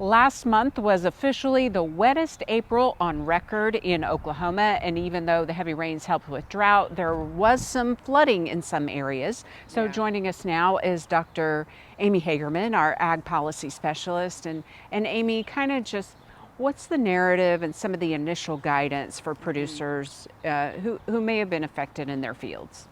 Last month was officially the wettest April on record in Oklahoma, and even though the heavy rains helped with drought, there was some flooding in some areas. So joining us now is Dr. Amy Hagerman, our ag policy specialist. And Amy, kind of just what's the narrative and some of the initial guidance for producers who may have been affected in their fields?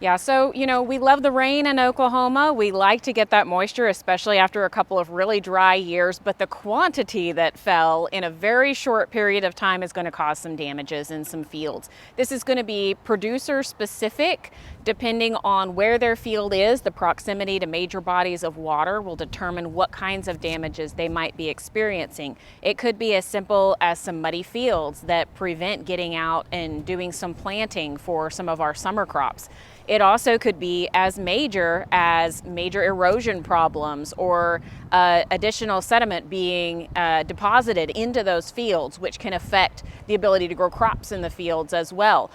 Yeah, so, we love the rain in Oklahoma. We like to get that moisture, especially after a couple of really dry years, but the quantity that fell in a very short period of time is going to cause some damages in some fields. This is going to be producer specific, depending on where their field is. The proximity to major bodies of water will determine what kinds of damages they might be experiencing. It could be as simple as some muddy fields that prevent getting out and doing some planting for some of our summer crops. It also could be as major erosion problems or additional sediment being deposited into those fields, which can affect the ability to grow crops in the fields as well.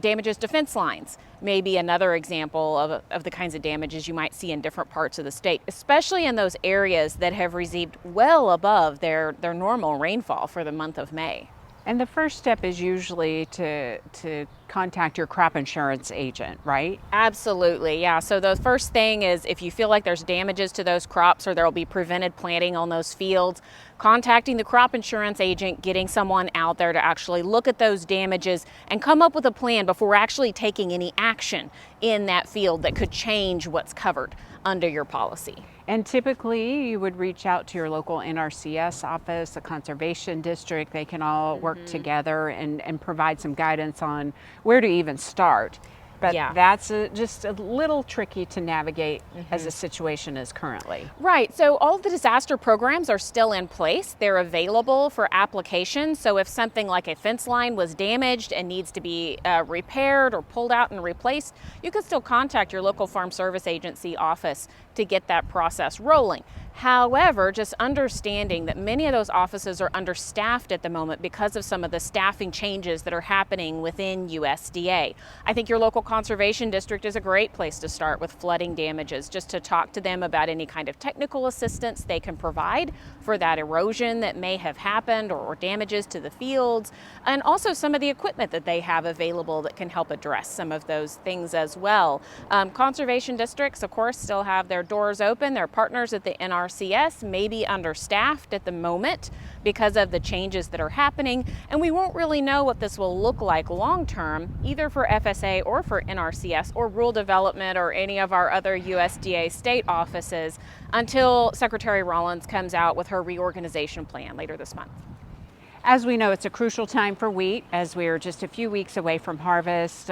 Damages to fence lines may be another example of the kinds of damages you might see in different parts of the state, especially in those areas that have received well above their normal rainfall for the month of May. And the first step is usually to contact your crop insurance agent, right? Absolutely, yeah. So the first thing is if you feel like there's damages to those crops or there'll be prevented planting on those fields, contacting the crop insurance agent, getting someone out there to actually look at those damages and come up with a plan before actually taking any action in that field that could change what's covered under your policy. And typically you would reach out to your local NRCS office, a conservation district. They can all work together and provide some guidance on where to even start. But that's just a little tricky to navigate as the situation is currently. Right, so all of the disaster programs are still in place. They're available for application. So if something like a fence line was damaged and needs to be repaired or pulled out and replaced, you can still contact your local Farm Service Agency office to get that process rolling. However, just understanding that many of those offices are understaffed at the moment because of some of the staffing changes that are happening within USDA. I think your local conservation district is a great place to start with flooding damages, just to talk to them about any kind of technical assistance they can provide for that erosion that may have happened or damages to the fields, and also some of the equipment that they have available that can help address some of those things as well. Conservation districts, of course, still have their doors open. Their partners at the NRCS may be understaffed at the moment because of the changes that are happening, and we won't really know what this will look like long term, either for FSA or for NRCS or rural development or any of our other USDA state offices until Secretary Rollins comes out with her reorganization plan later this month. As we know, it's a crucial time for wheat as we are just a few weeks away from harvest.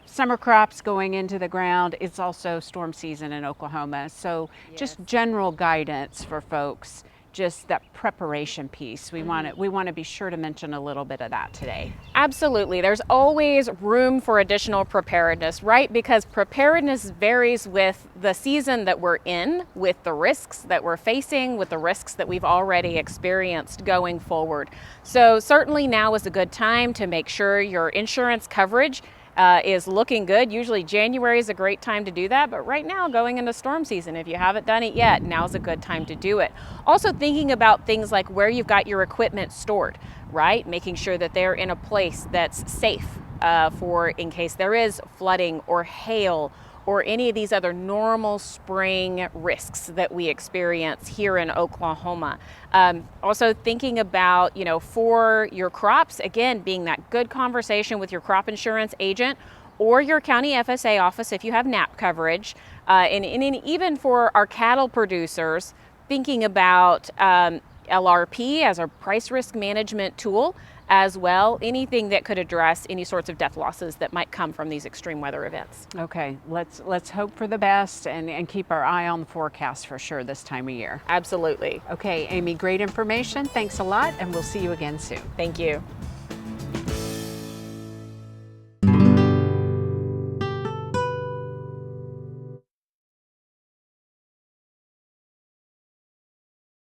Summer crops going into the ground. It's also storm season in Oklahoma. So just general guidance for folks, just that preparation piece. We want to be sure to mention a little bit of that today. Absolutely. There's always room for additional preparedness, right? Because preparedness varies with the season that we're in, with the risks that we're facing, with the risks that we've already experienced going forward. So certainly now is a good time to make sure your insurance coverage is looking good. Usually January is a great time to do that, but right now going into storm season, if you haven't done it yet, now's a good time to do it. Also thinking about things like where you've got your equipment stored, right? Making sure that they're in a place that's safe for in case there is flooding or hail or any of these other normal spring risks that we experience here in Oklahoma. Also thinking about, for your crops, again, being that good conversation with your crop insurance agent or your county FSA office if you have NAP coverage, and even for our cattle producers, thinking about LRP as a price risk management tool as well, anything that could address any sorts of death losses that might come from these extreme weather events. Okay, let's hope for the best and keep our eye on the forecast for sure this time of year. Absolutely. Okay, Amy, great information. Thanks a lot, and we'll see you again soon. Thank you.